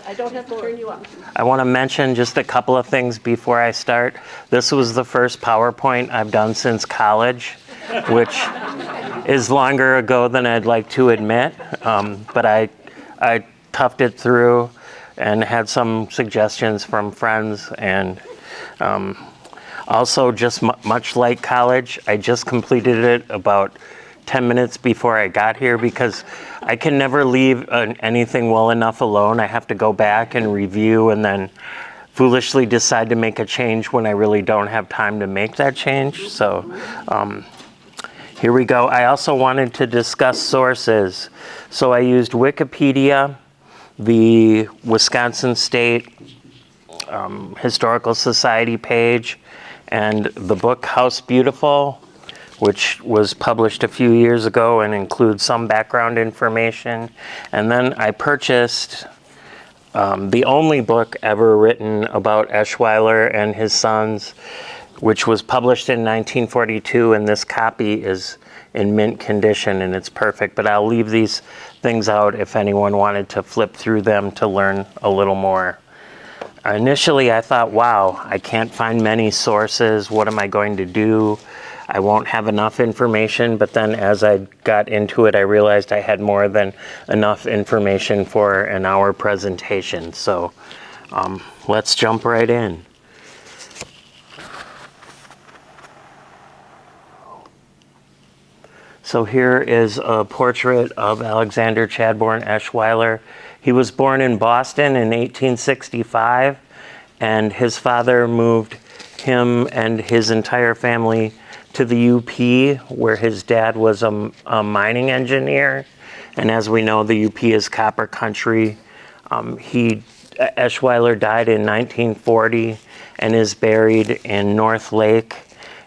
I don't have to turn you up. I want to mention just a couple of things before I start. This was the first PowerPoint I've done since college, which is longer ago than I'd like to admit. But I toughed it through and had some suggestions from friends. And also, just much like college, I just completed it about 10 minutes before I got here because I can never leave anything well enough alone. I have to go back and review and then foolishly decide to make a change when I really don't have time to make that change. So here we go. I also wanted to discuss sources. So I used Wikipedia, the Wisconsin State Historical Society page, and the book House Beautiful, which was published a few years ago and includes some background information. And then I purchased the only book ever written about Eschweiler and his sons, which was published in 1942, and this copy is in mint condition and it's perfect. But I'll leave these things out if anyone wanted to flip through them to learn a little more. Initially, I thought, wow, I can't find many sources. What am I going to do? I won't have enough information. But then as I got into it, I realized I had more than enough information for an hour presentation. So let's jump right in. So here is a portrait of Alexander Chadbourne Eschweiler. He was born in Boston in 1865, and his father moved him and his entire family to the UP, where his dad was a mining engineer. And as we know, the UP is copper country. Eschweiler died in 1940 and is buried in North Lake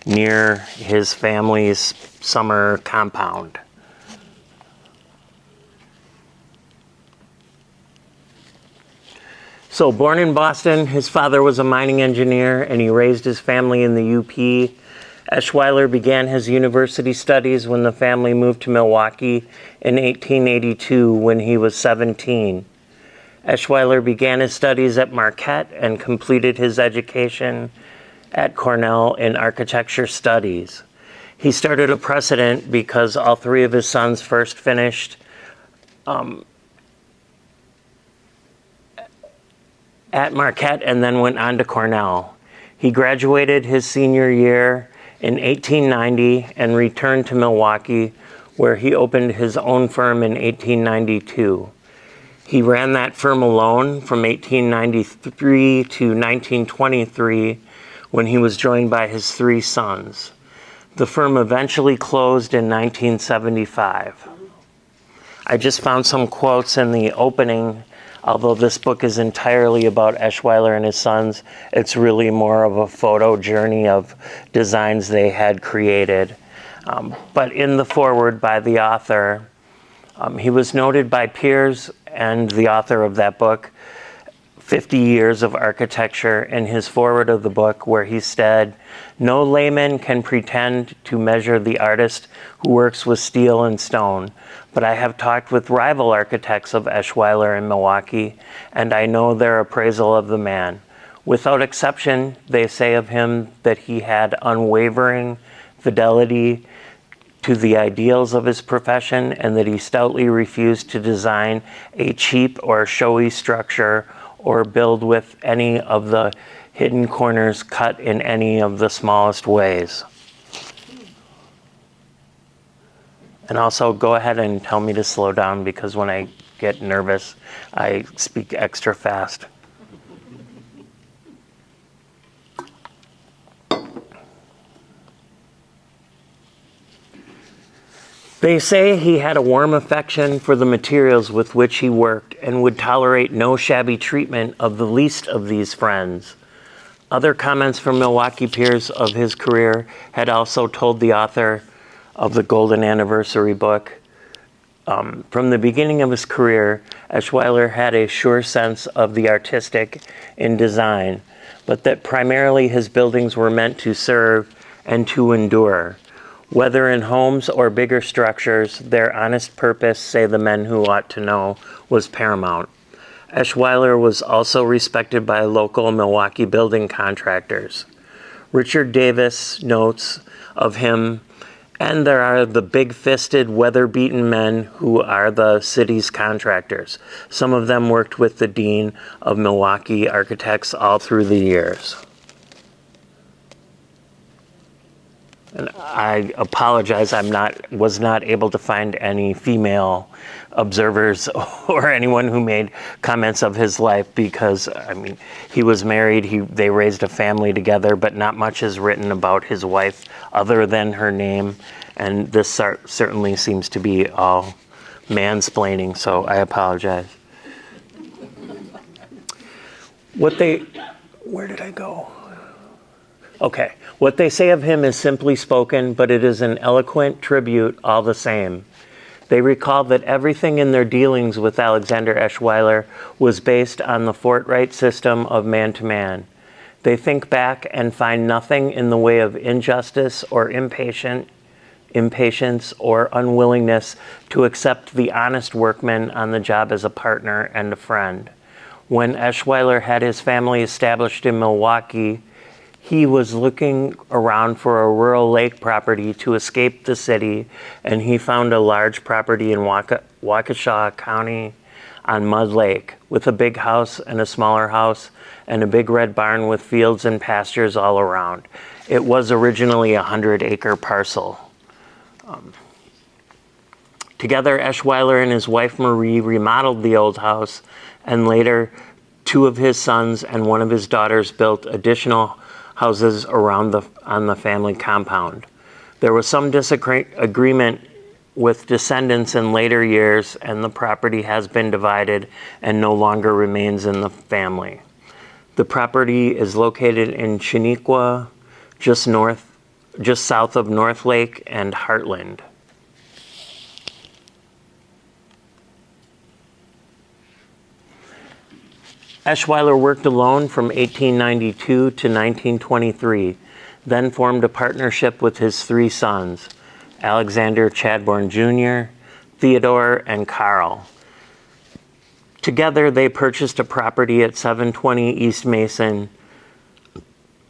near his family's summer compound. So born in Boston, his father was a mining engineer and he raised his family in the UP. Eschweiler began his university studies when the family moved to Milwaukee in 1882 when he was 17. Eschweiler began his studies at Marquette and completed his education at Cornell in architecture studies. He started a precedent because all three of his sons first finished at Marquette and then went on to Cornell. He graduated his senior year in 1890 and returned to Milwaukee, where he opened his own firm in 1892. He ran that firm alone from 1893 to 1923, when he was joined by his three sons. The firm eventually closed in 1975. I just found some quotes in the opening. Although this book is entirely about Eschweiler and his sons, it's really more of a photo journey of designs they had created. But in the foreword by the author, he was noted by peers and the author of that book, 50 Years of Architecture, in his foreword of the book, where he said, "No layman can pretend to measure the artist who works with steel and stone, but I have talked with rival architects of Eschweiler in Milwaukee, and I know their appraisal of the man. Without exception, they say of him that he had unwavering fidelity to the ideals of his profession, and that he stoutly refused to design a cheap or showy structure or build with any of the hidden corners cut in any of the smallest ways." And also go ahead and tell me to slow down, because when I get nervous, I speak extra fast. They say he had a warm affection for the materials with which he worked and would tolerate no shabby treatment of the least of these friends. Other comments from Milwaukee peers of his career had also told the author of the Golden Anniversary book, from the beginning of his career, Eschweiler had a sure sense of the artistic in design, but that primarily his buildings were meant to serve and to endure. Whether in homes or bigger structures, their honest purpose, say the men who ought to know, was paramount. Eschweiler was also respected by local Milwaukee building contractors. Richard Davis notes of him, and there are the big-fisted, weather-beaten men who are the city's contractors. Some of them worked with the Dean of Milwaukee architects all through the years. And I apologize, was not able to find any female observers or anyone who made comments of his life because, I mean, he was married, they raised a family together, but not much is written about his wife other than her name, and this certainly seems to be all mansplaining, so I apologize. Where did I go? Okay, what they say of him is simply spoken, but it is an eloquent tribute all the same. They recall that everything in their dealings with Alexander Eschweiler was based on the forthright system of man-to-man. They think back and find nothing in the way of injustice or impatience or unwillingness to accept the honest workman on the job as a partner and a friend. When Eschweiler had his family established in Milwaukee, he was looking around for a rural lake property to escape the city, and he found a large property in Waukesha County on Mud Lake with a big house and a smaller house and a big red barn with fields and pastures all around. It was originally a 100-acre parcel. Together, Eschweiler and his wife Marie remodeled the old house, and later 2 of his sons and 1 of his daughters built additional houses on the family compound. There was some disagreement with descendants in later years, and the property has been divided and no longer remains in the family. The property is located in Chiniquah, just south of North Lake and Heartland. Eschweiler worked alone from 1892 to 1923, then formed a partnership with his 3 sons, Alexander Chadbourne Jr., Theodore, and Carl. Together, they purchased a property at 720 East Mason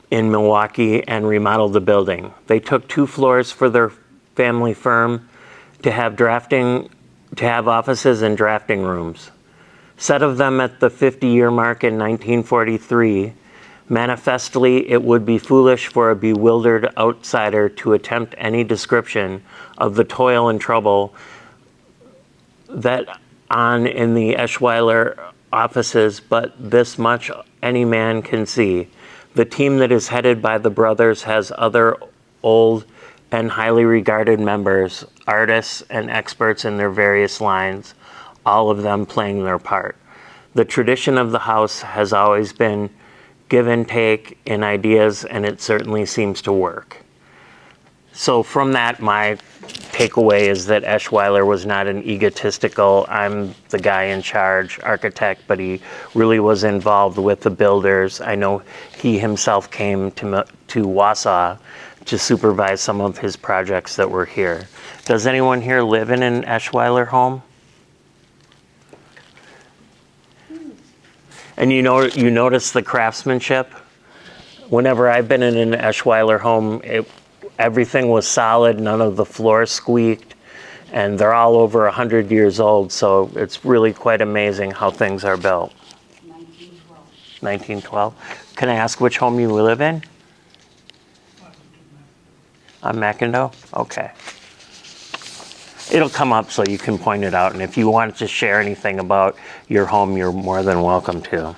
in Milwaukee and remodeled the building. They took 2 floors for their family firm to have offices and drafting rooms. Said of them at the 50-year mark in 1943, manifestly it would be foolish for a bewildered outsider to attempt any description of the toil and trouble that on in the Eschweiler offices, but this much any man can see. The team that is headed by the brothers has other old and highly regarded members, artists and experts in their various lines, all of them playing their part. The tradition of the house has always been give and take in ideas, and it certainly seems to work. So from that, my takeaway is that Eschweiler was not an egotistical, I'm the guy in charge architect, but he really was involved with the builders. I know he himself came to Wausau to supervise some of his projects that were here. Does anyone here live in an Eschweiler home? And you notice the craftsmanship? Whenever I've been in an Eschweiler home, everything was solid, none of the floors squeaked, and they're all over 100 years old, so it's really quite amazing how things are built. 1912. 1912. Can I ask which home you live in? On McIndoe? Okay. It'll come up so you can point it out, and if you want to share anything about your home, you're more than welcome to.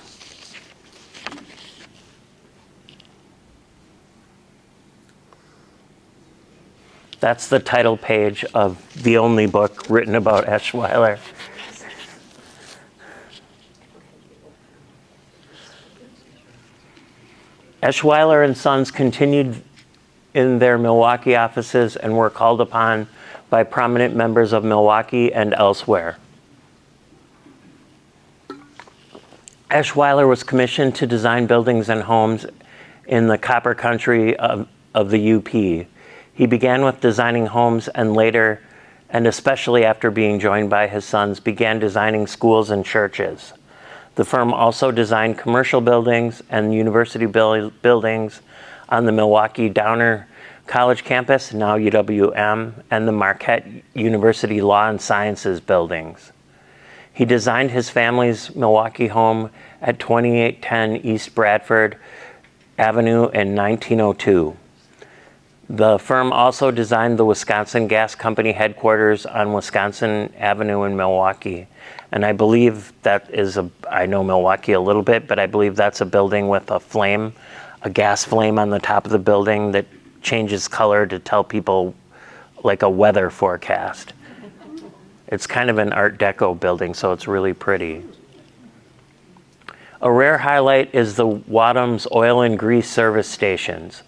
That's the title page of the only book written about Eschweiler. Eschweiler and Sons continued in their Milwaukee offices and were called upon by prominent members of Milwaukee and elsewhere. Eschweiler was commissioned to design buildings and homes in the copper country of the UP. He began with designing homes and later, and especially after being joined by his sons, began designing schools and churches. The firm also designed commercial buildings and university buildings on the Milwaukee Downer College campus, now UWM, and the Marquette University Law and Sciences buildings. He designed his family's Milwaukee home at 2810 East Bradford Avenue in 1902. The firm also designed the Wisconsin Gas Company headquarters on Wisconsin Avenue in Milwaukee. And I believe that is I know Milwaukee a little bit, but I believe that's a building with a flame, a gas flame on the top of the building that changes color to tell people like a weather forecast. It's kind of an Art Deco building, so it's really pretty. A rare highlight is the Wadham's oil and grease service stations.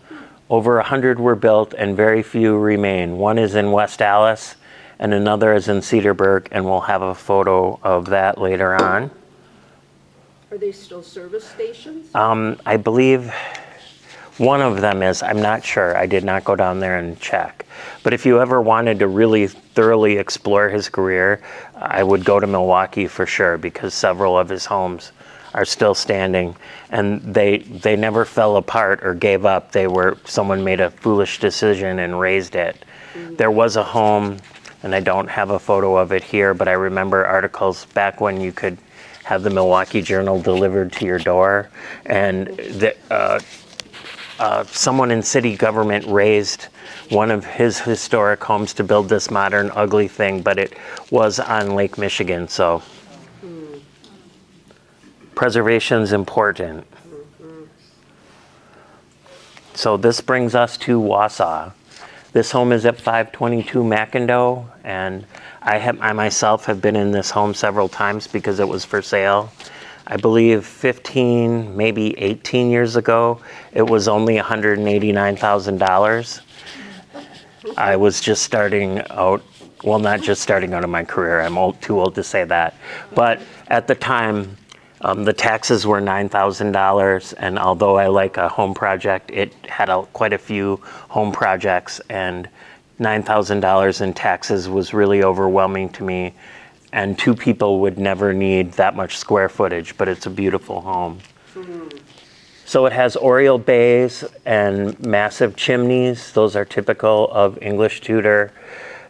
Over 100 were built and very few remain. One is in West Allis and another is in Cedarburg, and we'll have a photo of that later on. Are they still service stations? I believe one of them is. I'm not sure. I did not go down there and check. But if you ever wanted to really thoroughly explore his career, I would go to Milwaukee for sure, because several of his homes are still standing, and they never fell apart or gave up. Someone made a foolish decision and raised it. There was a home, and I don't have a photo of it here, but I remember articles back when you could have the Milwaukee Journal delivered to your door, and someone in city government raised one of his historic homes to build this modern ugly thing, but it was on Lake Michigan, so preservation's important. So this brings us to Wausau. This home is at 522 McIndoe, and I myself have been in this home several times because it was for sale. I believe 15, maybe 18 years ago, it was only $189,000. I was just starting out, well, not just starting out in my career, I'm too old to say that, but at the time, the taxes were $9,000, and although I like a home project, it had quite a few home projects, and $9,000 in taxes was really overwhelming to me, and two people would never need that much square footage, but it's a beautiful home. So it has oriel bays and massive chimneys. Those are typical of English Tudor.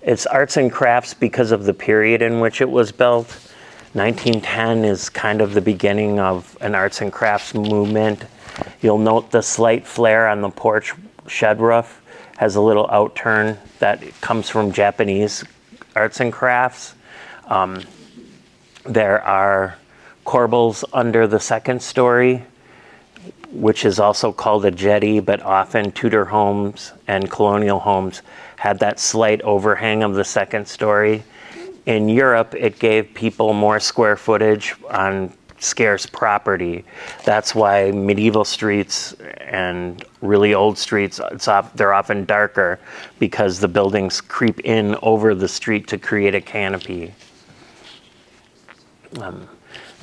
It's arts and crafts because of the period in which it was built. 1910 is kind of the beginning of an arts and crafts movement. You'll note the slight flare on the porch shed roof has a little outturn that comes from Japanese arts and crafts. There are corbels under the second story, which is also called a jetty, but often Tudor homes and colonial homes had that slight overhang of the second story. In Europe, it gave people more square footage on scarce property. That's why medieval streets and really old streets, they're often darker because the buildings creep in over the street to create a canopy.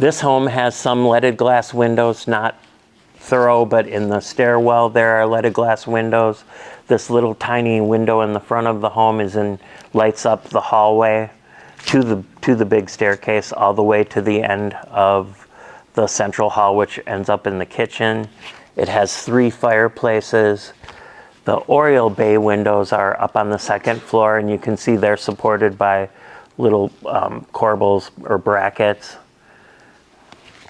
This home has some leaded glass windows, not thorough, but in the stairwell there are leaded glass windows. This little tiny window in the front of the home lights up the hallway to the big staircase all the way to the end of the central hall, which ends up in the kitchen. It has 3 fireplaces. The oriel bay windows are up on the second floor, and you can see they're supported by little corbels or brackets.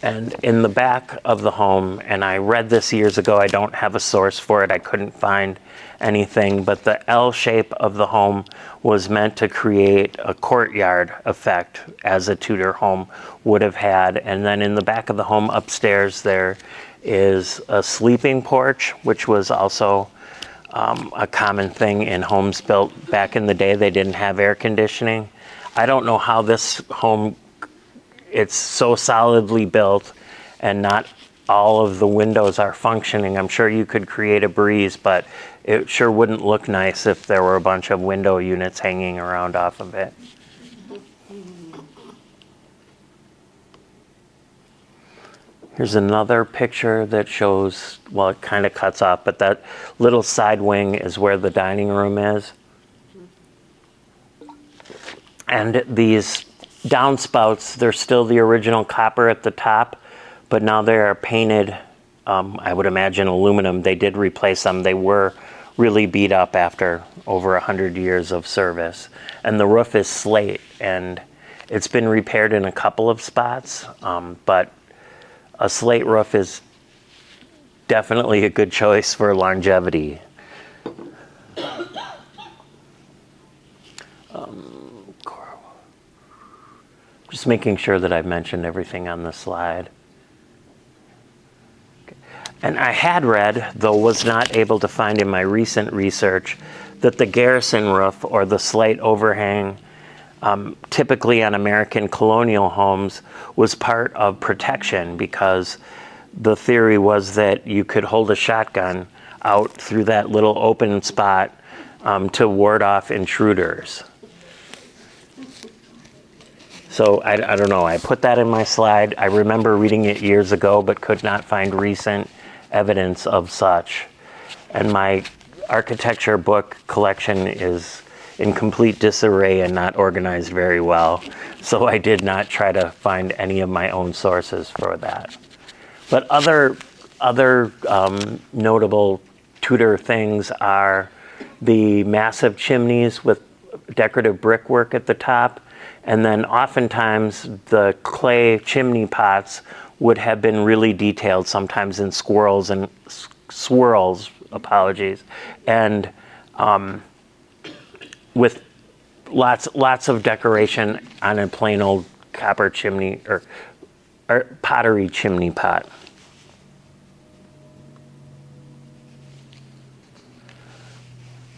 And in the back of the home, and I read this years ago, I don't have a source for it, I couldn't find anything, but the L shape of the home was meant to create a courtyard effect as a Tudor home would have had. And then in the back of the home upstairs there is a sleeping porch, which was also a common thing in homes built back in the day. They didn't have air conditioning. I don't know how this home, it's so solidly built and not all of the windows are functioning. I'm sure you could create a breeze, but it sure wouldn't look nice if there were a bunch of window units hanging around off of it. Here's another picture that shows, well, it kind of cuts off, but that little side wing is where the dining room is. And these downspouts, they're still the original copper at the top. but now they are painted, I would imagine aluminum. They did replace them. They were really beat up after over 100 years of service. And the roof is slate, and it's been repaired in a couple of spots, but a slate roof is definitely a good choice for longevity. Just making sure that I've mentioned everything on the slide. And I had read, though was not able to find in my recent research, that the garrison roof or the slate overhang, typically on American colonial homes, was part of protection, because the theory was that you could hold a shotgun out through that little open spot to ward off intruders. So I don't know, I put that in my slide. I remember reading it years ago, but could not find recent evidence of such. And my architecture book collection is in complete disarray and not organized very well. So I did not try to find any of my own sources for that. But other notable Tudor things are the massive chimneys with decorative brickwork at the top. And then oftentimes the clay chimney pots would have been really detailed, sometimes in swirls, and with lots of decoration on a plain old copper chimney or pottery chimney pot.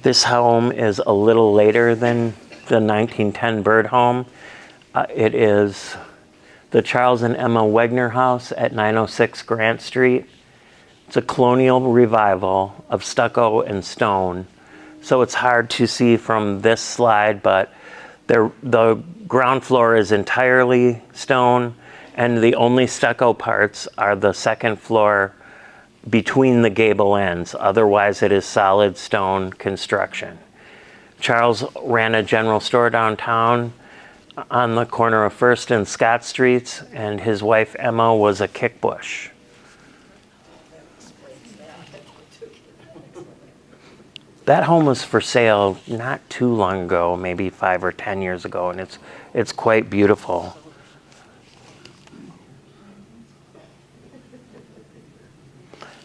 This home is a little later than the 1910 Bird home. It is the Charles and Emma Wegner house at 906 Grant Street. It's a colonial revival of stucco and stone. So it's hard to see from this slide, but the ground floor is entirely stone, and the only stucco parts are the second floor between the gable ends. Otherwise, it is solid stone construction. Charles ran a general store downtown on the corner of First and Scott Streets, and his wife Emma was a kickbush. That home was for sale not too long ago, maybe 5 or 10 years ago, and it's quite beautiful.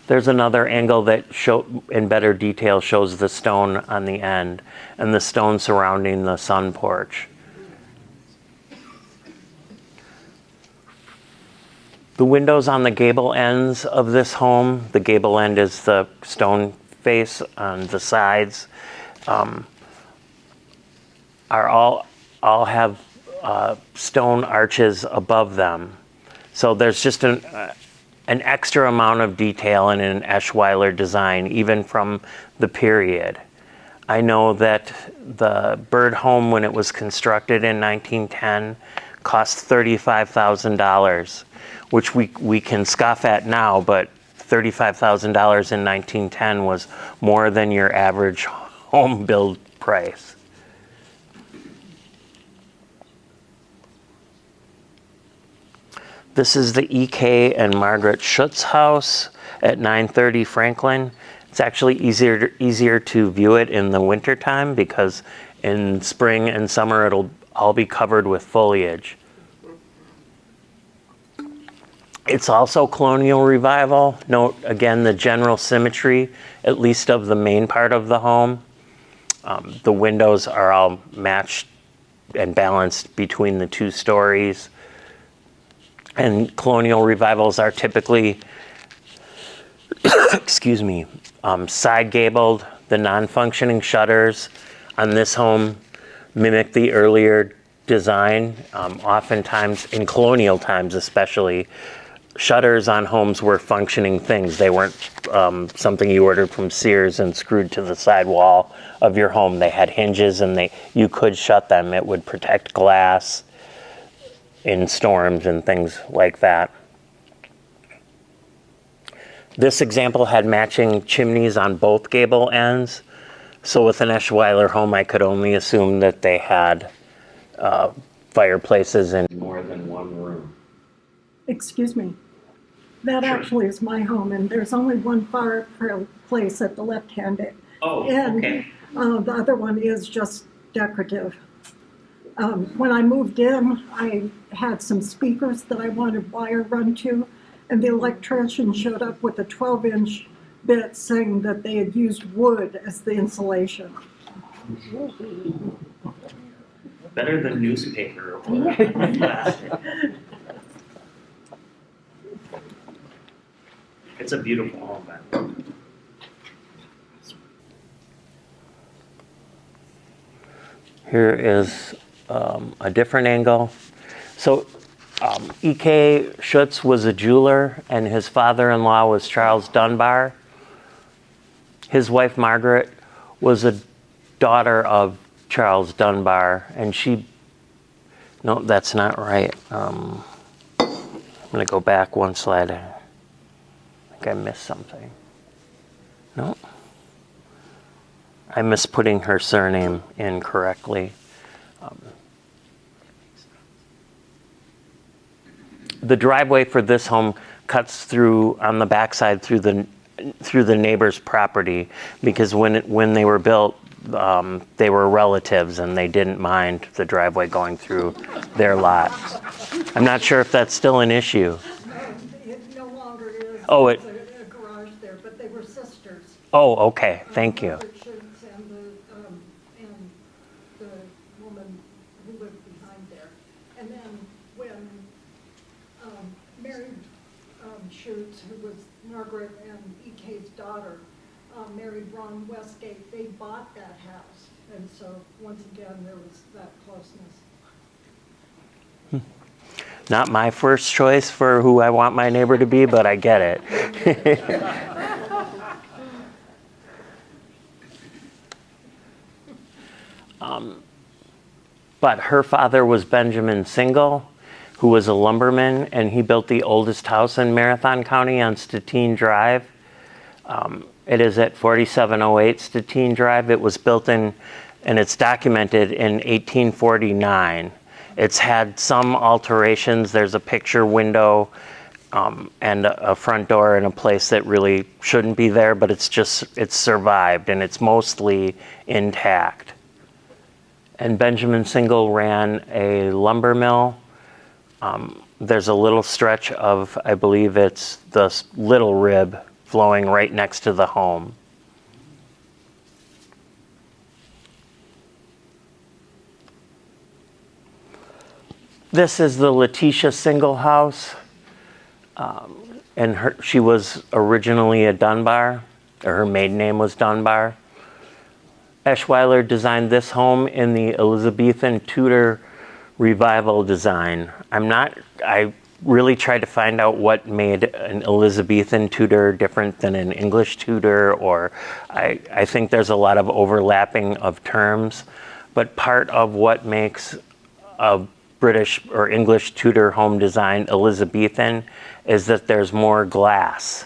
There's another angle that in better detail shows the stone on the end and the stone surrounding the sun porch. The windows on the gable ends of this home, the gable end is the stone face on the sides, are all have stone arches above them. So there's just an extra amount of detail in an Eschweiler design, even from the period. I know that the Bird home, when it was constructed in 1910, cost $35,000, which we can scoff at now, but $35,000 in 1910 was more than your average home build price. This is the E.K. and Margaret Schutz house at 930 Franklin. It's actually easier to view it in the wintertime, because in spring and summer it'll all be covered with foliage. It's also colonial revival. Note again the general symmetry, at least of the main part of the home. The windows are all matched and balanced between the two stories. And colonial revivals are typically, side gabled. The non-functioning shutters on this home mimic the earlier design. Oftentimes, in colonial times especially, shutters on homes were functioning things. They weren't something you ordered from Sears and screwed to the side wall of your home. They had hinges, and you could shut them. It would protect glass in storms and things like that. This example had matching chimneys on both gable ends. So with an Eschweiler home, I could only assume that they had fireplaces in more than one room. Excuse me. That actually is my home, and there's only one fireplace at the left-hand end. Oh, And okay. the other one is just decorative. When I moved in, I had some speakers that I wanted wire run to, and the electrician showed up with a 12-inch bit saying that they had used wood as the insulation. Better than newspaper or plastic. It's a beautiful home, man. Here is a different angle. So E.K. Schutz was a jeweler, and his father-in-law was Charles Dunbar. His wife, Margaret, was a daughter of Charles Dunbar, and no, that's not right. I'm going to go back one slide. I think I missed something. No. I missed putting her surname in correctly. The driveway for this home cuts through on the backside through the neighbor's property, because when they were built, they were relatives and they didn't mind the driveway going through their lot. I'm not sure if that's still an issue. It no longer is. Oh, There's a garage there, but they were sisters. Oh, okay. Thank you. Margaret Schutz and the woman who lived behind there. And then when Mary Schutz, who was Margaret and E.K.'s daughter, married Ron Westgate, they bought that house. And so once again, there was that closeness. Not my first choice for who I want my neighbor to be, but I get it. But her father was Benjamin Single, who was a lumberman, and he built the oldest house in Marathon County on Statine Drive. It is at 4708 Statine Drive. It was built and it's documented in 1849. It's had some alterations. There's a picture window and a front door in a place that really shouldn't be there, but it's survived and it's mostly intact. And Benjamin Single ran a lumber mill. There's a little stretch of, I believe it's the Little Rib, flowing right next to the home. This is the Letitia Single house, and she was originally a Dunbar, or her maiden name was Dunbar. Eschweiler designed this home in the Elizabethan Tudor revival design. I really tried to find out what made an Elizabethan Tudor different than an English Tudor, or I think there's a lot of overlapping of terms, but part of what makes a British or English Tudor home design Elizabethan is that there's more glass.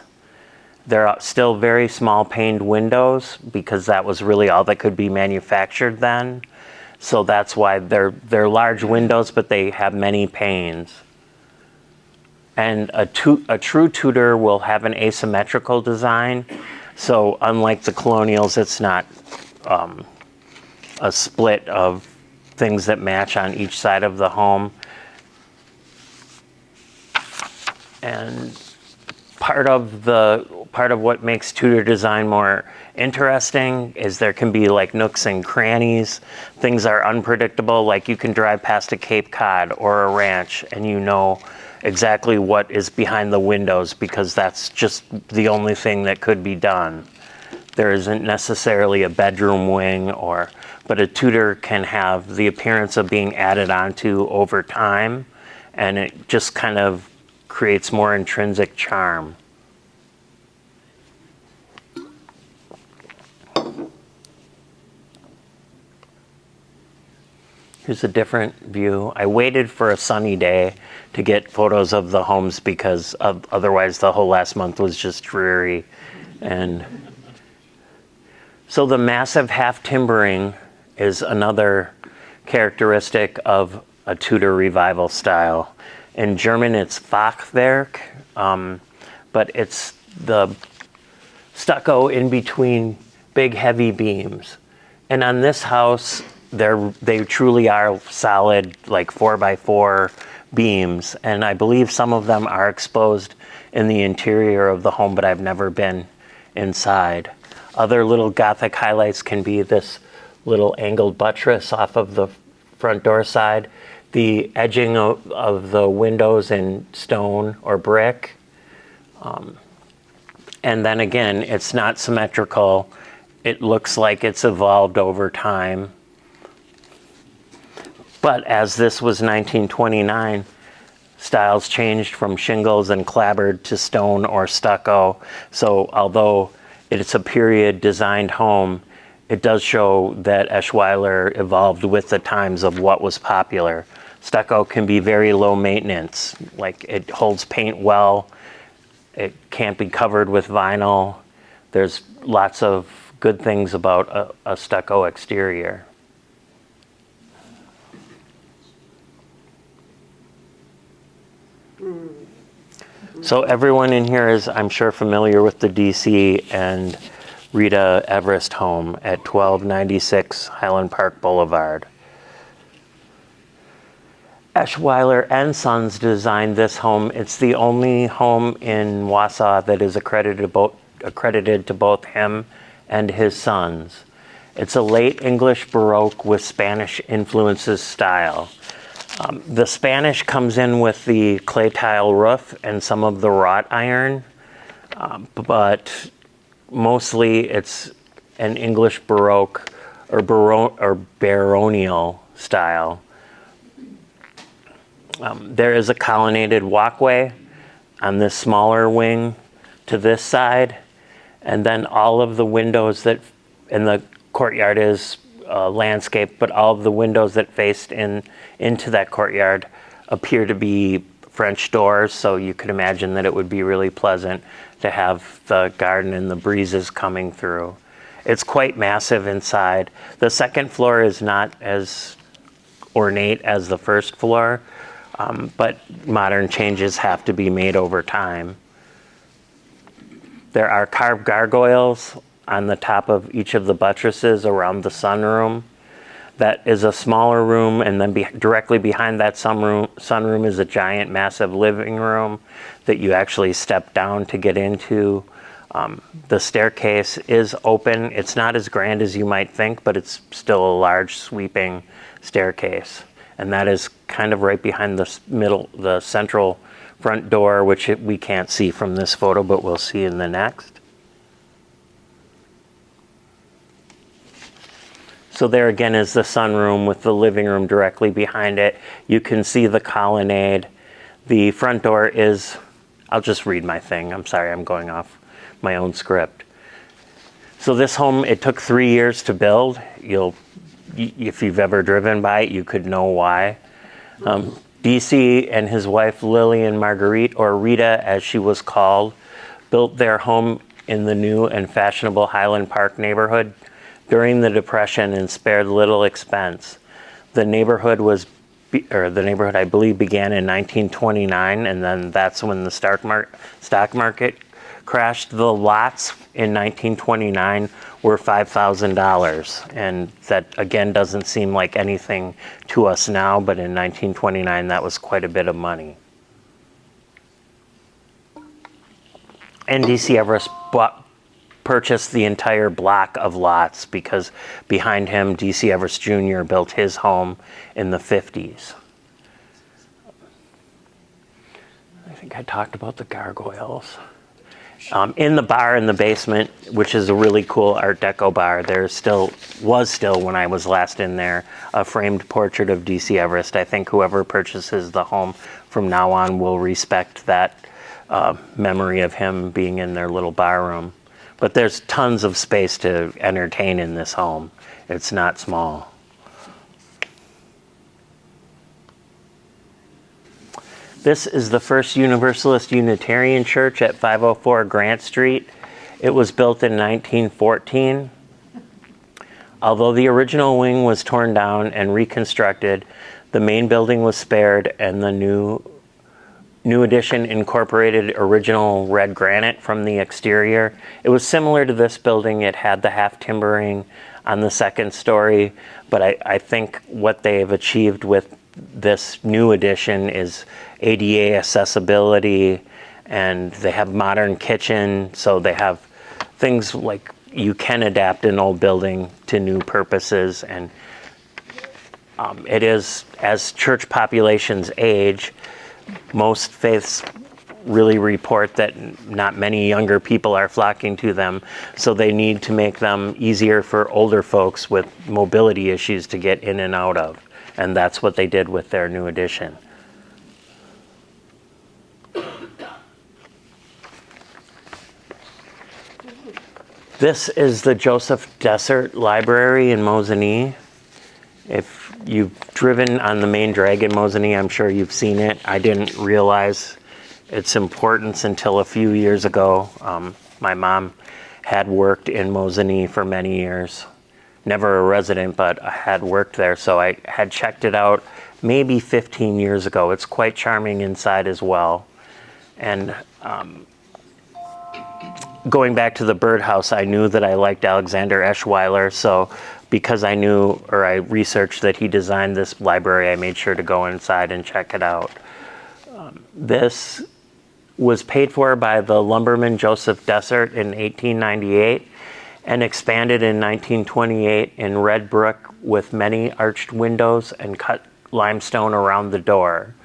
There are still very small paned windows because that was really all that could be manufactured then. So that's why they're large windows, but they have many panes. And a true Tudor will have an asymmetrical design. So unlike the colonials, it's not a split of things that match on each side of the home. And part of what makes Tudor design more interesting is there can be like nooks and crannies. Things are unpredictable, like you can drive past a Cape Cod or a ranch and you know exactly what is behind the windows because that's just the only thing that could be done. There isn't necessarily a bedroom wing, but a Tudor can have the appearance of being added onto over time, and it just kind of creates more intrinsic charm. Here's a different view. I waited for a sunny day to get photos of the homes because otherwise the whole last month was just dreary. And so the massive half timbering is another characteristic of a Tudor revival style. In German, it's Fachwerk. but it's the stucco in between big heavy beams. And on this house, they truly are solid, like 4x4 beams. And I believe some of them are exposed in the interior of the home, but I've never been inside. Other little Gothic highlights can be this little angled buttress off of the front door side, the edging of the windows in stone or brick. And then again, it's not symmetrical. It looks like it's evolved over time. But as this was 1929, styles changed from shingles and clapboard to stone or stucco. So although it's a period designed home, it does show that Eschweiler evolved with the times of what was popular. Stucco can be very low maintenance, like it holds paint well, it can't be covered with vinyl. There's lots of good things about a stucco exterior. So everyone in here is, I'm sure, familiar with the DC and Rita Everest home at 1296 Highland Park Boulevard. Eschweiler and Sons designed this home. It's the only home in Wausau that is accredited to both him and his sons. It's a late English Baroque with Spanish influences style. The Spanish comes in with the clay tile roof and some of the wrought iron, but mostly it's an English Baroque or baronial style. There is a colonnaded walkway on this smaller wing to this side, and then all of the windows that in the courtyard is landscape, but all of the windows that faced into that courtyard appear to be French doors, so you could imagine that it would be really pleasant to have the garden and the breezes coming through. It's quite massive inside. The second floor is not as ornate as the first floor, but modern changes have to be made over time. There are carved gargoyles on the top of each of the buttresses around the sunroom. That is a smaller room, and then directly behind that sunroom is a giant, massive living room that you actually step down to get into. The staircase is open. It's not as grand as you might think, but it's still a large, sweeping staircase. And that is kind of right behind the central front door, which we can't see from this photo, but we'll see in the next. So there again is the sunroom with the living room directly behind it. You can see the colonnade. The front door is, I'll just read my thing. I'm sorry, I'm going off my own script. So this home, it took 3 years to build. If you've ever driven by it, you could know why. DC and his wife Lillian Marguerite, or Rita as she was called, built their home in the new and fashionable Highland Park neighborhood during the Depression and spared little expense. The neighborhood I believe began in 1929, and then that's when the stock market crashed. The lots in 1929 were $5,000, and that again doesn't seem like anything to us now, but in 1929 that was quite a bit of money. And DC Everest purchased the entire block of lots because behind him, DC Everest Jr. built his home in the 50s. I think I talked about the gargoyles. In the bar in the basement, which is a really cool Art Deco bar, there was still when I was last in there, a framed portrait of DC Everest. I think whoever purchases the home from now on will respect that memory of him being in their little bar room. But there's tons of space to entertain in this home. It's not small. This is the first Universalist Unitarian Church at 504 Grant Street. It was built in 1914. Although the original wing was torn down and reconstructed, the main building was spared and the new new addition incorporated original red granite from the exterior. It was similar to this building. It had the half timbering on the second story, but I think what they have achieved with this new addition is ADA accessibility, and they have modern kitchen, so they have things like you can adapt an old building to new purposes. And it is, as church populations age, most faiths really report that not many younger people are flocking to them, so they need to make them easier for older folks with mobility issues to get in and out of. And that's what they did with their new addition. This is the Joseph Dessert Library in Mosinee. If you've driven on the main drag in Mosinee, I'm sure you've seen it. I didn't realize its importance until a few years ago. My mom had worked in Mosinee for many years. Never a resident, but I had worked there, so I had checked it out maybe 15 years ago. It's quite charming inside as well. And going back to the birdhouse, I knew that I liked Alexander Eschweiler, so because I knew, or I researched that he designed this library, I made sure to go inside and check it out. This was paid for by the lumberman Joseph Dessert in 1898 and expanded in 1928 in red brick with many arched windows and cut limestone around the door.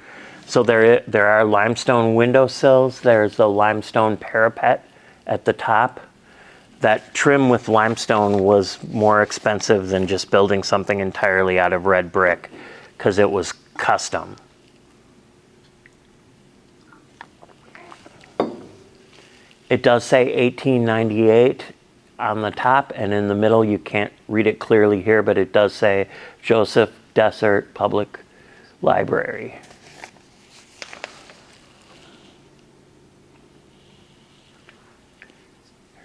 So there are limestone windowsills, there's the limestone parapet at the top. That trim with limestone was more expensive than just building something entirely out of red brick because it was custom. It does say 1898 on the top, and in the middle you can't read it clearly here, but it does say Joseph Dessert Public Library.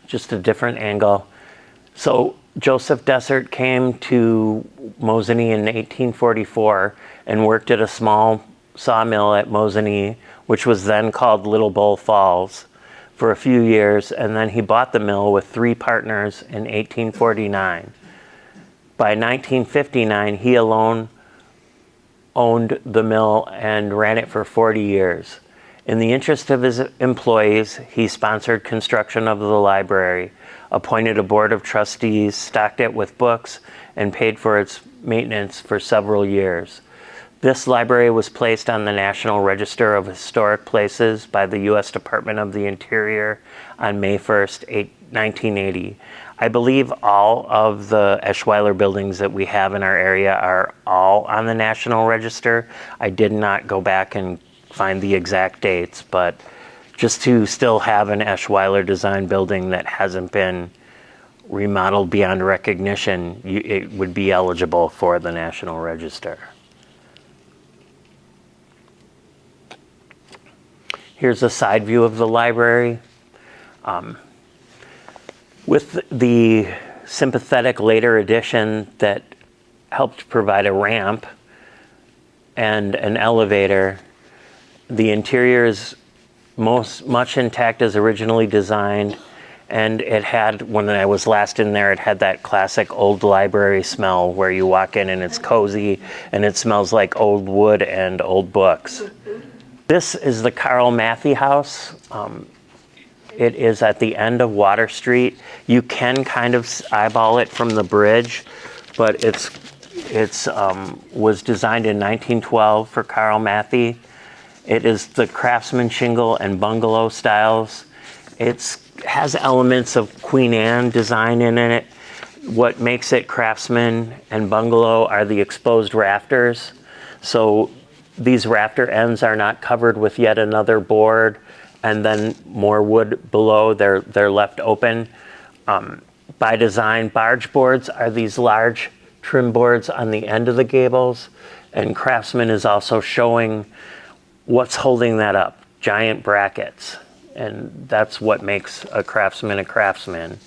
Just a different angle. So Joseph Dessert came to Mosinee in 1844 and worked at a small sawmill at Mosinee, which was then called Little Bull Falls, for a few years, and then he bought the mill with 3 partners in 1849. By 1959, he alone owned the mill and ran it for 40 years. In the interest of his employees, he sponsored construction of the library, appointed a board of trustees, stocked it with books, and paid for its maintenance for several years. This library was placed on the National Register of Historic Places by the U.S. Department of the Interior on May 1st, 1980. I believe all of the Eschweiler buildings that we have in our area are all on the National Register. I did not go back and find the exact dates, but just to still have an Eschweiler design building that hasn't been remodeled beyond recognition, it would be eligible for the National Register. Here's a side view of the library. With the sympathetic later addition that helped provide a ramp and an elevator, the interior is much intact as originally designed, and it had, when I was last in there, it had that classic old library smell where you walk in and it's cozy and it smells like old wood and old books. This is the Carl Matthey House. It is at the end of Water Street. You can kind of eyeball it from the bridge, but it was designed in 1912 for Carl Matthey. It is the Craftsman shingle and bungalow styles. It has elements of Queen Anne design in it. What makes it Craftsman and bungalow are the exposed rafters. So these rafter ends are not covered with yet another board and then more wood below. They're left open. By design, barge boards are these large trim boards on the end of the gables, and Craftsman is also showing what's holding that up, giant brackets. And that's what makes a craftsman a craftsman.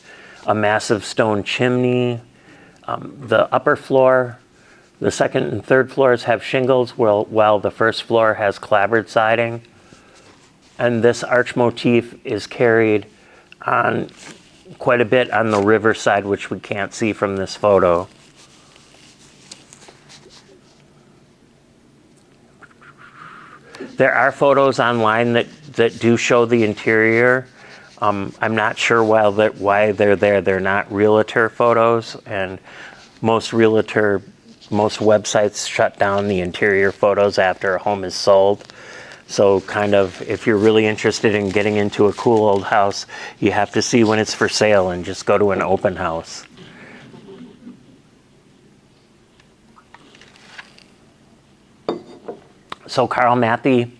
A massive stone chimney. The upper floor, the second and third floors have shingles, while the first floor has clapboard siding. And this arch motif is carried on quite a bit on the riverside, which we can't see from this photo. There are photos online that do show the interior. I'm not sure why they're there. They're not realtor photos, and most websites shut down the interior photos after a home is sold. So kind of, if you're really interested in getting into a cool old house, you have to see when it's for sale and just go to an open house. So Carl Matthey,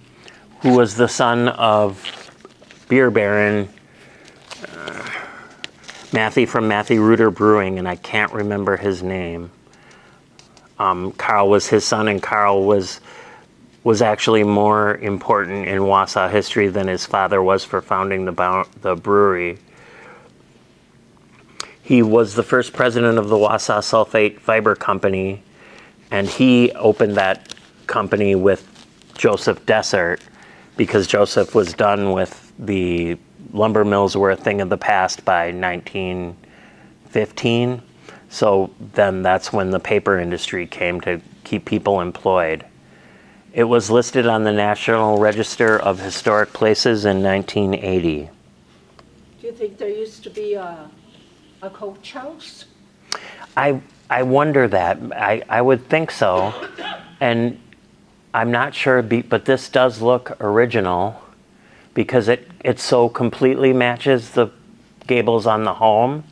who was the son of beer baron Matthey from Matthey Reuter Brewing, and I can't remember his name. Carl was his son, and Carl was actually more important in Wausau history than his father was for founding the brewery. He was the first president of the Wausau Sulfate Fiber Company, and he opened that company with Joseph Dessert, because Joseph was done with the lumber mills were a thing of the past by 1915. So then that's when the paper industry came to keep people employed. It was listed on the National Register of Historic Places in 1980. Do you think there used to be a coach house? I wonder that. I would think so. And I'm not sure, but this does look original because it so completely matches the gables on the home,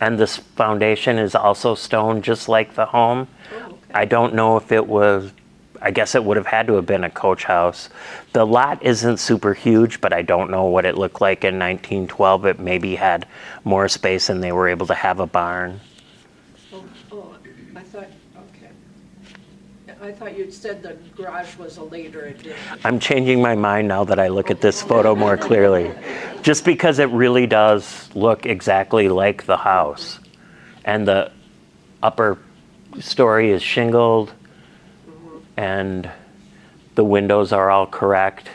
and this foundation is also stone just like the home. Oh, okay. I don't know if it was, I guess it would have had to have been a coach house. The lot isn't super huge, but I don't know what it looked like in 1912. It maybe had more space and they were able to have a barn. Oh, I thought, okay. I thought you'd said the garage was a later addition. I'm changing my mind now that I look at this photo more clearly, just because it really does look exactly like the house. And the upper story is shingled, and the windows are all correct.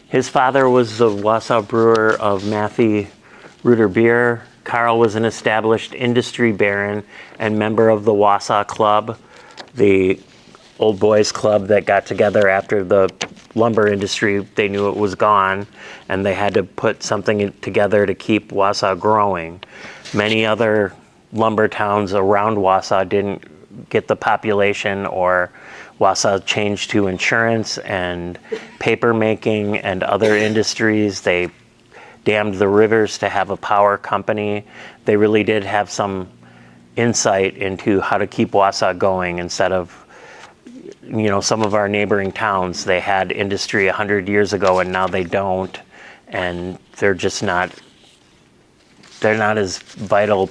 His father was the Wausau brewer of Matthey Reuter Beer. Carl was an established industry baron and member of the Wausau Club, the old boys club that got together after the lumber industry. They knew it was gone, and they had to put something together to keep Wausau growing. Many other lumber towns around Wausau didn't get the population, or Wausau changed to insurance and paper making and other industries. They dammed the rivers to have a power company. They really did have some insight into how to keep Wausau going instead of, some of our neighboring towns. They had industry 100 years ago and now they don't, and they're not as vital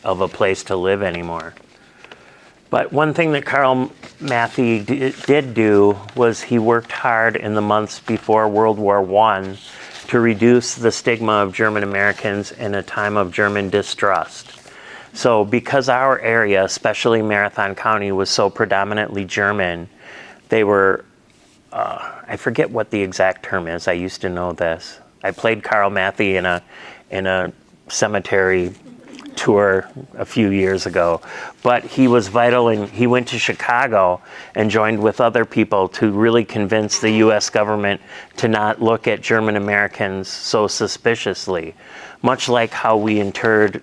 of a place to live anymore. But one thing that Carl Matthey did do was he worked hard in the months before World War I to reduce the stigma of German Americans in a time of German distrust. So because our area, especially Marathon County, was so predominantly German, they were, I forget what the exact term is, I used to know this. I played Carl Matthey in a cemetery tour a few years ago, but he was vital, and he went to Chicago and joined with other people to really convince the US government to not look at German Americans so suspiciously, much like how we interred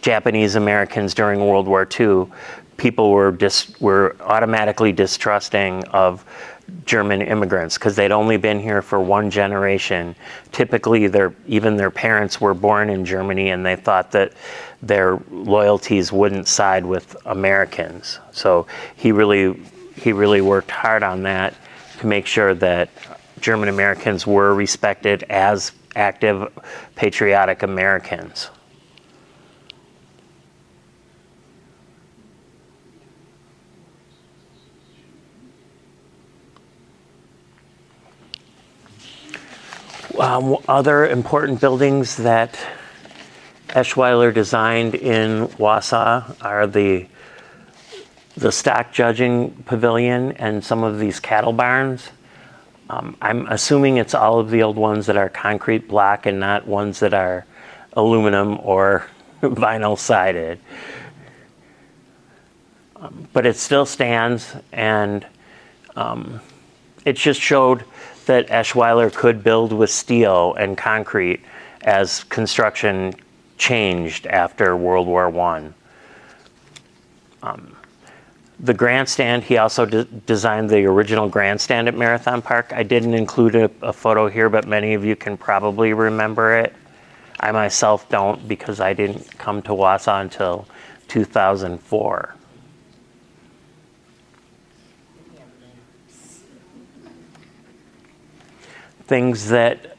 Japanese Americans during World War II. People were automatically distrusting of German immigrants because they'd only been here for one generation. Typically, even their parents were born in Germany, and they thought that their loyalties wouldn't side with Americans. So he really worked hard on that to make sure that German Americans were respected as active, patriotic Americans. Other important buildings that Eschweiler designed in Wausau are the the stock judging pavilion and some of these cattle barns. I'm assuming it's all of the old ones that are concrete block and not ones that are aluminum or vinyl sided. But it still stands, and it just showed that Eschweiler could build with steel and concrete as construction changed after World War I. The grandstand, he also designed the original grandstand at Marathon Park. I didn't include a photo here, but many of you can probably remember it. I myself don't, because I didn't come to Wausau until 2004. Things that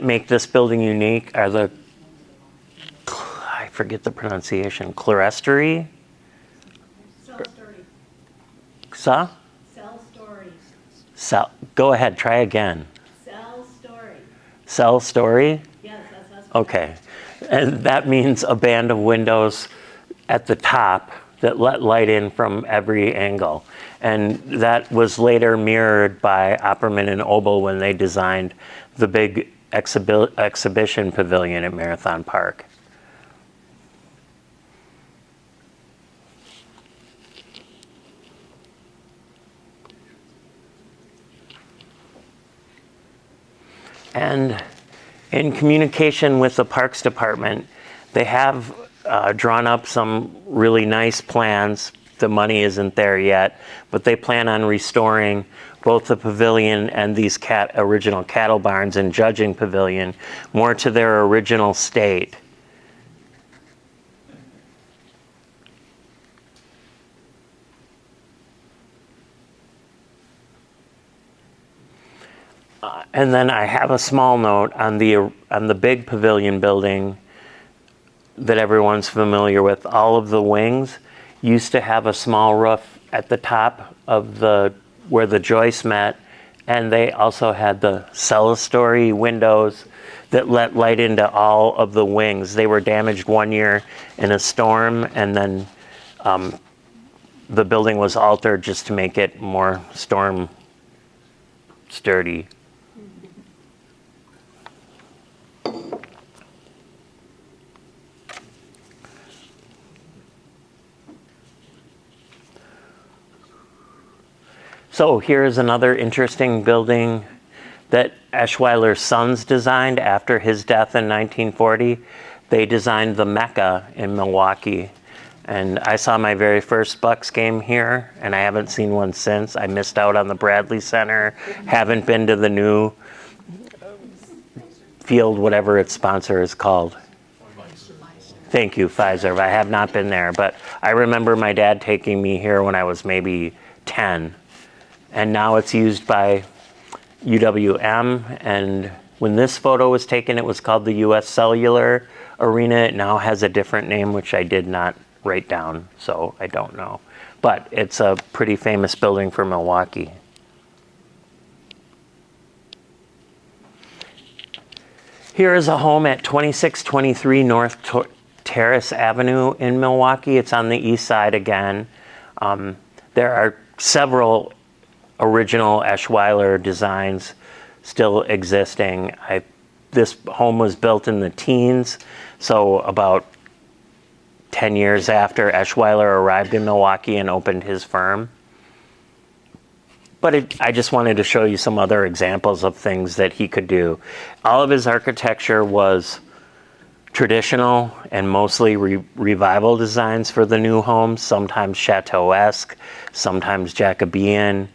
make this building unique are the, I forget the pronunciation, clerestory? Cell story. Sa? Cell story. Go ahead, try again. Cell story. Cell story? Yes, that's. Okay. And that means a band of windows at the top that let light in from every angle. And that was later mirrored by Opperman and Obel when they designed the big exhibition pavilion at Marathon Park. And in communication with the Parks Department, they have drawn up some really nice plans. The money isn't there yet, but they plan on restoring both the pavilion and these original cattle barns and Judging Pavilion more to their original state. And then I have a small note on the big pavilion building that everyone's familiar with. All of the wings used to have a small roof at the top of where the joists met, and they also had the clerestory windows that let light into all of the wings. They were damaged one year in a storm, and then the building was altered just to make it more storm sturdy. So here's another interesting building that Eschweiler's sons designed after his death in 1940. They designed the Mecca in Milwaukee. And I saw my very first Bucks game here, and I haven't seen one since. I missed out on the Bradley Center, haven't been to the new field, whatever its sponsor is called. Thank you, Pfizer. I have not been there, but I remember my dad taking me here when I was maybe 10. And now it's used by UWM, and when this photo was taken, it was called the US Cellular Arena. It now has a different name, which I did not write down, so I don't know. But it's a pretty famous building for Milwaukee. Here is a home at 2623 North Terrace Avenue in Milwaukee. It's on the east side again. There are several original Eschweiler designs still existing. This home was built in the teens, so about 10 years after Eschweiler arrived in Milwaukee and opened his firm. But I just wanted to show you some other examples of things that he could do. All of his architecture was traditional and mostly revival designs for the new homes, sometimes chateau-esque, sometimes Jacobean,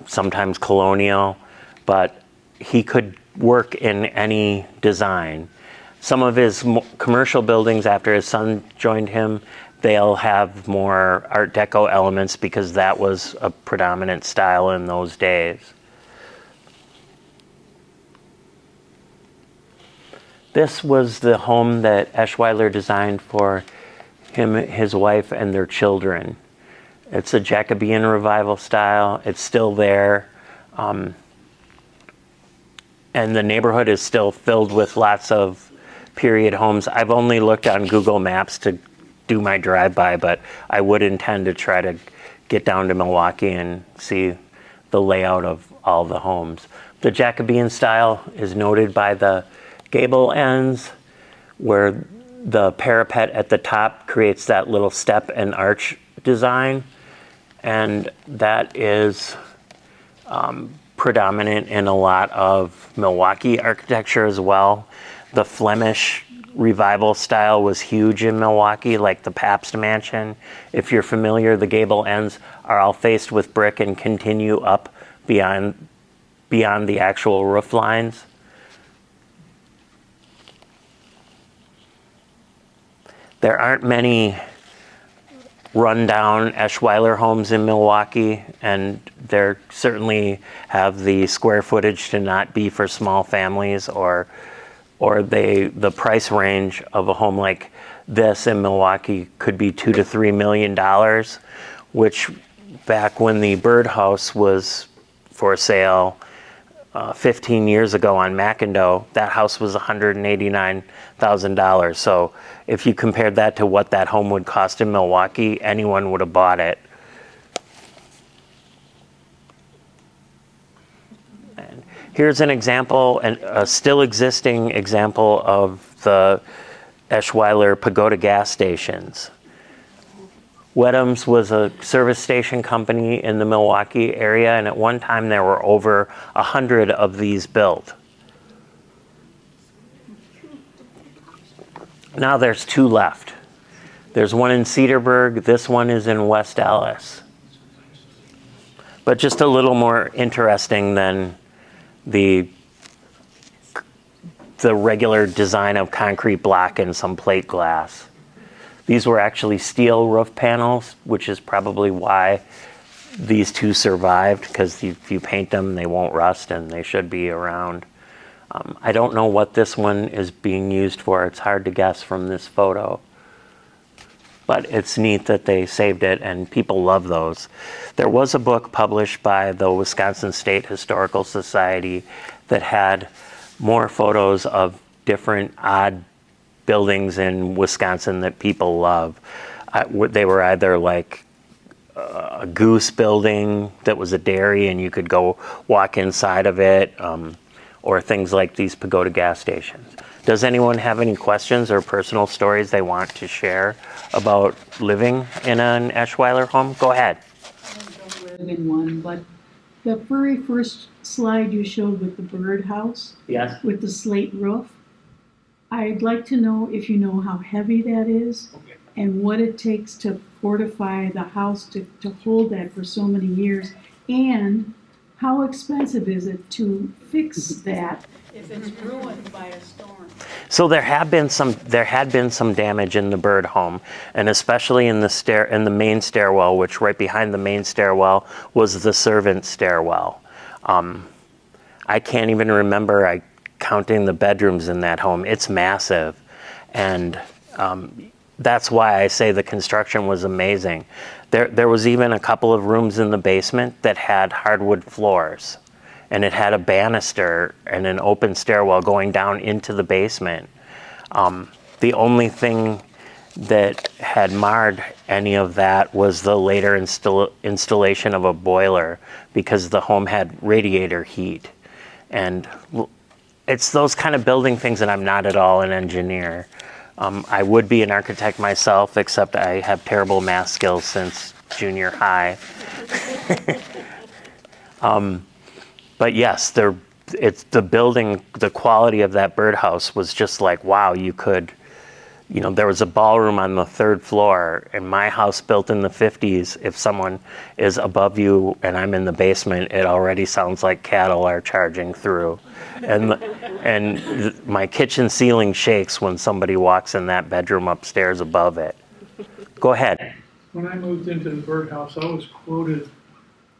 sometimes colonial, but he could work in any design. Some of his commercial buildings after his son joined him, they'll have more Art Deco elements because that was a predominant style in those days. This was the home that Eschweiler designed for him, his wife, and their children. It's a Jacobean revival style. It's still there. And the neighborhood is still filled with lots of period homes. I've only looked on Google Maps to do my drive-by, but I would intend to try to get down to Milwaukee and see the layout of all the homes. The Jacobean style is noted by the gable ends, where the parapet at the top creates that little step and arch design, and that is predominant in a lot of Milwaukee architecture as well. The Flemish Revival style was huge in Milwaukee, like the Pabst Mansion. If you're familiar, the gable ends are all faced with brick and continue up beyond the actual roof lines. There aren't many rundown Eschweiler homes in Milwaukee, and they certainly have the square footage to not be for small families, or the price range of a home like this in Milwaukee could be $2 to $3 million, which back when the birdhouse was for sale 15 years ago on McIndoe, that house was $189,000. So if you compared that to what that home would cost in Milwaukee, anyone would have bought it. And here's an example, a still existing example of the Eschweiler Pagoda gas stations. Wedham's was a service station company in the Milwaukee area, and at one time there were over 100 of these built. Now there's 2 left. There's one in Cedarburg, this one is in West Allis. But just a little more interesting than the regular design of concrete block and some plate glass. These were actually steel roof panels, which is probably why these 2 survived, because if you paint them, they won't rust and they should be around. I don't know what this one is being used for. It's hard to guess from this photo. But it's neat that they saved it, and people love those. There was a book published by the Wisconsin State Historical Society that had more photos of different odd buildings in Wisconsin that people love. They were either like a goose building that was a dairy and you could go walk inside of it, or things like these pagoda gas stations. Does anyone have any questions or personal stories they want to share about living in an Eschweiler home? Go ahead. I don't live in one, but the very first slide you showed with the birdhouse, Yes. with the slate roof, I'd like to know if you know how heavy that is and what it takes to fortify the house to hold that for so many years, and how expensive is it to fix that if it's ruined by a storm? So there had been some damage in the bird home, and especially in the main stairwell, which right behind the main stairwell was the servant stairwell. I can't even remember counting the bedrooms in that home. It's massive, and that's why I say the construction was amazing. There was even a couple of rooms in the basement that had hardwood floors, and it had a banister and an open stairwell going down into the basement. The only thing that had marred any of that was the later installation of a boiler, because the home had radiator heat. And it's those kind of building things, and I'm not at all an engineer. I would be an architect myself, except I have terrible math skills since junior high. But yes, it's the building, the quality of that birdhouse was just like, wow, you could, there was a ballroom on the 3rd floor. In my house built in the 50s, if someone is above you and I'm in the basement, it already sounds like cattle are charging through. And my kitchen ceiling shakes when somebody walks in that bedroom upstairs above it. Go ahead. When I moved into the birdhouse, I was quoted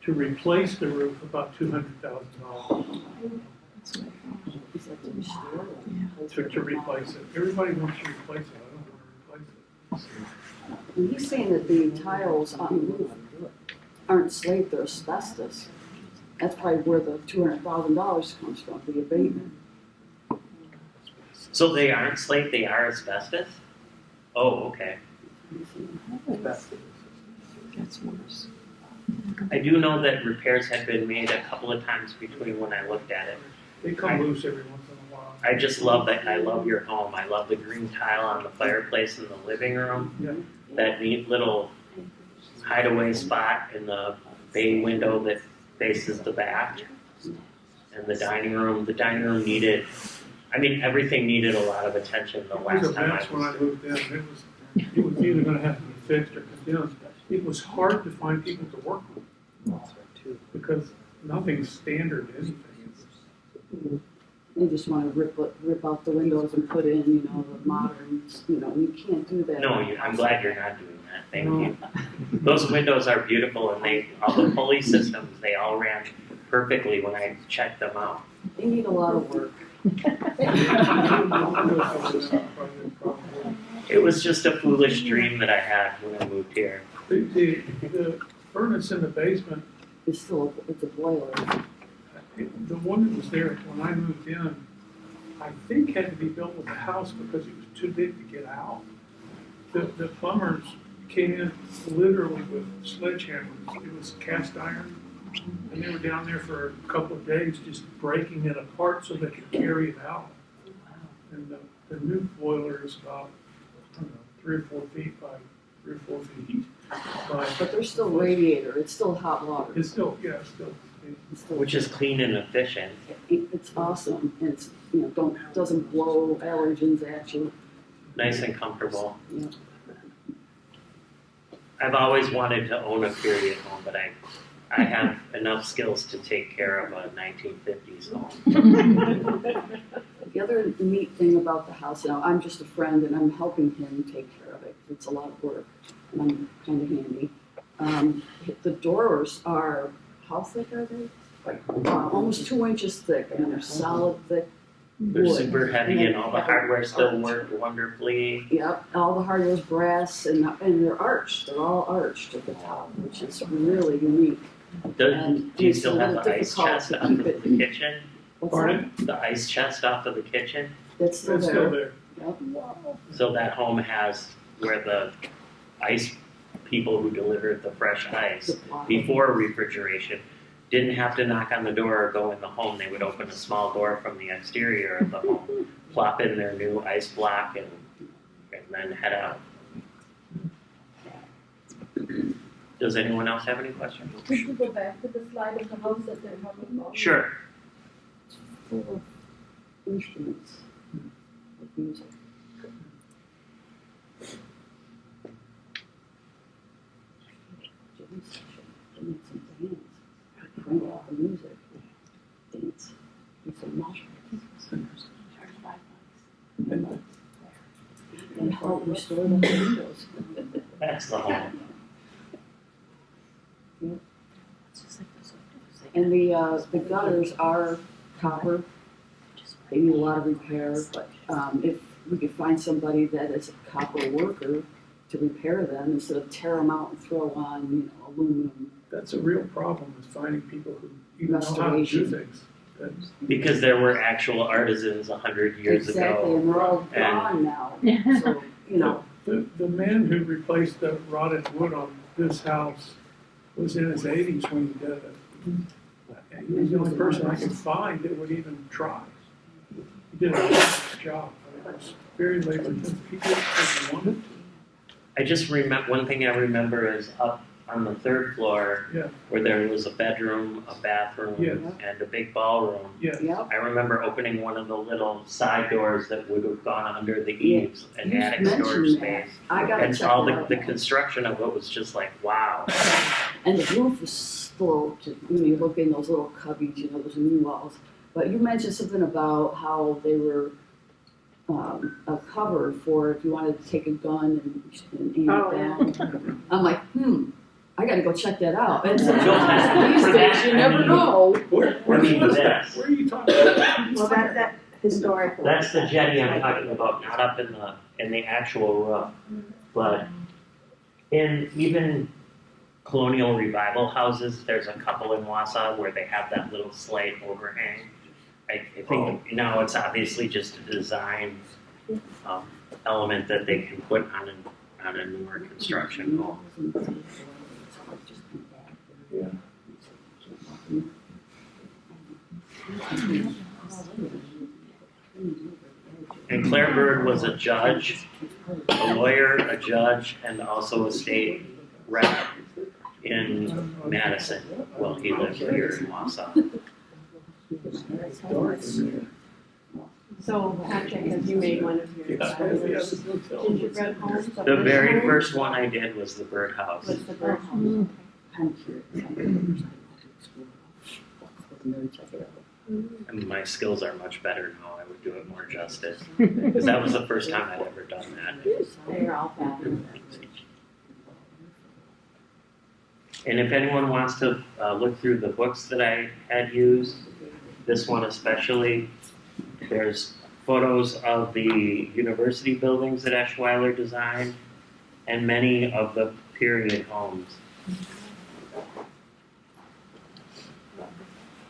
to replace the roof about $200,000 to replace it. Everybody wants to replace it. I don't want to replace it. And he's saying that the tiles on the roof aren't slate, they're asbestos. That's probably where the $200,000 comes from, the abatement. So they aren't slate, they are asbestos? Oh, okay. That's worse. I do know that repairs had been made a couple of times between when I looked at it. They come loose every once in a while. I just love that. I love your home. I love the green tile on the fireplace in the living room. Yeah. That neat little hideaway spot in the bay window that faces the back. And the dining room. The dining room needed, I mean, everything needed a lot of attention the It was last a time I mess when I was. moved in. It was either gonna have to be fixed or condemned. It was hard to find people to work with. Because nothing's standard anything. They just wanna rip out the windows and put in, you know, the modern, you know, you can't do that. No, I'm glad you're not doing that. Thank you. Those windows are beautiful, and all the pulley systems, they all ran perfectly when I checked them out. They need a lot of work. It was just a foolish dream that I had when I moved here. The furnace in the basement, It's still, it's a boiler. the one that was there when I moved in, I think had to be built with the house because it was too big to get out. The plumbers came in literally with sledgehammers. It was cast iron. And they were down there for a couple of days just breaking it apart so they could carry it out. And the new boiler is about, I don't know, 3 or 4 feet by 3 or 4 feet. But there's still radiator, it's still hot water. It's still, yeah, it's still. It's still- Which is clean and efficient. It's awesome, and it's, you know, doesn't blow allergens at you. Nice and comfortable. Yeah. I've always wanted to own a period home, but I have enough skills to take care of a 1950s home. The other neat thing about the house, you know, I'm just a friend and I'm helping him take care of it. It's a lot of work, and I'm kind of handy. The doors are, how thick are they? Almost 2 inches thick, and they're solid thick They're wood. super heavy, and all the hardware still worked wonderfully. Yep, all the hardware's brass, and they're arched. They're all arched at the top, which is really unique. Do you still have the ice chest off of the kitchen? What's Pardon? The ice chest off of the kitchen? That's still It's there. still there. Yep. So that home has where the ice people who delivered the fresh ice The block. before refrigeration didn't have to knock on the door or go in the home. They would open a small door from the exterior of the home, plop in their new ice block, and then head out. Does anyone else have any questions? Could you go back to the slide of the house that they're talking about? Sure. Full of instruments, with music. Jam session, they need some dance, crank out the music, dance, do some mosh pits. And help restore the windows. That's the home. And the gutters are copper. They need a lot of repair, but if we could find somebody that is a copper worker to repair them instead of tear them out and throw on, you know, aluminum. That's a real problem, is finding people who even know how to do Restoration. things. That's- Because there were actual artisans 100 years Exactly, ago. and they're all And- gone now. So, you know, The man who replaced the rotted wood on this house was in his 80s when he did it. And he was the only person I could find that would even try. He did a good job. It was very labor intensive. He did it because he wanted to. I just remember, one thing I remember is up on the 3rd floor Yeah, where there was a bedroom, a bathroom, Yes. and a big ballroom. yeah. yep. I remember opening one of the little side doors that would have gone under the eaves and You attic storage mentioned that. space. I gotta And check all it out the now. construction of it was just like, wow. And the roof is sloped, when you look in those little cubbies, you know, those new walls. But you mentioned something about how they were a cover for if you wanted to take a gun and aim Oh, it down. I'm like, I gotta go check that out. And No, that's- these for days, that, you I never mean- know. Where I mean, are this. you talking about? Well, that historical. That's the jetty I'm talking about, not up in the actual roof. But in even colonial revival houses, there's a couple in Wausau where they have that little slate overhang. I think now it's obviously just a design element that they can put on on a newer construction home. Yeah. And Claire Bird was a judge, a lawyer, a judge, and also a state rep in Madison. Well, he lived here in Wausau. So Patrick, have you made one of your gingerbread homes? The very first one I did was the birdhouse. What's the birdhouse? And my skills are much better now. I would do it more justice. Because that was the first time I'd ever done that. They're all fabulous. And if anyone wants to look through the books that I had used, this one especially, there's photos of the university buildings that Eschweiler designed and many of the period homes.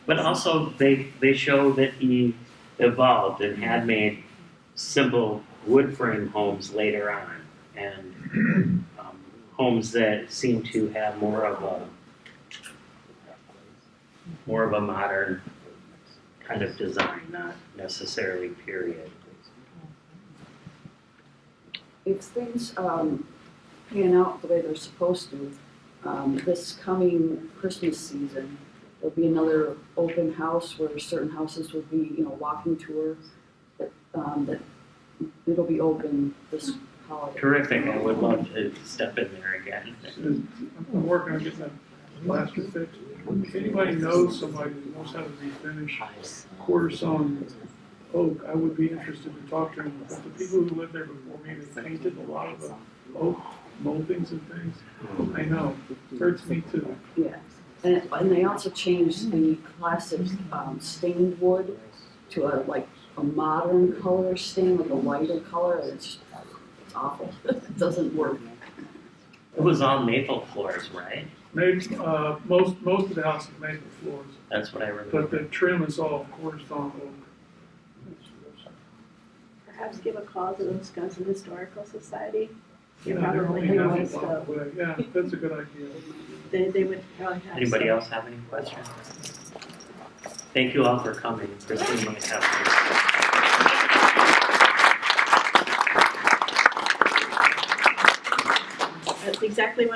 But also they show that he evolved and had made simple wood frame homes later on, and homes that seem to have more of a modern kind of design, not necessarily period. If things pan out the way they're supposed to, this coming Christmas season, there'll be another open house where certain houses will be, walking tour. That it'll be open this holiday. Terrific. I would love to step in there again. I'm working on getting that plaster fixed. If anybody knows somebody that knows how to refinish quarter sawn oak, I would be interested to talk to them. But the people who lived there before me, they painted a lot of the oak moldings and things. I know, hurts me too. Yeah, and they also changed the classic stained wood to a modern color stain, like a lighter color. It's awful. It doesn't work. It was all maple floors, right? Maybe most of the house is maple floors, That's what I but remember. the trim is all quarter sawn oak. Perhaps give a call to the Wisconsin Historical Society. They Yeah, they're probably only have half a ways block to, away. Yeah, that's a good idea. they would probably have. Anybody some- else have any questions? Thank you all for coming. Christine might have. That's exactly what